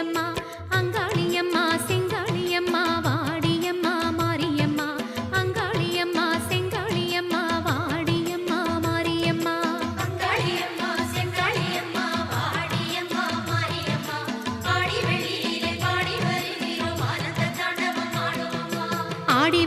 ஓடியம்மா அங்காளியம்மா செங்காளியம்மா வாடியம்மா மாரியம்மா அங்காளியம்மா செங்காளியம்மா வாடியம்மா மாரியம்மா அங்காளியம்மா செங்காளியம்மா வாடியம்மா மாரியம்மா ஆடி வெளியிலே பாடி வருகிறோம் ஆனந்த தாண்டவம் ஆடுவோம்மா ஆடி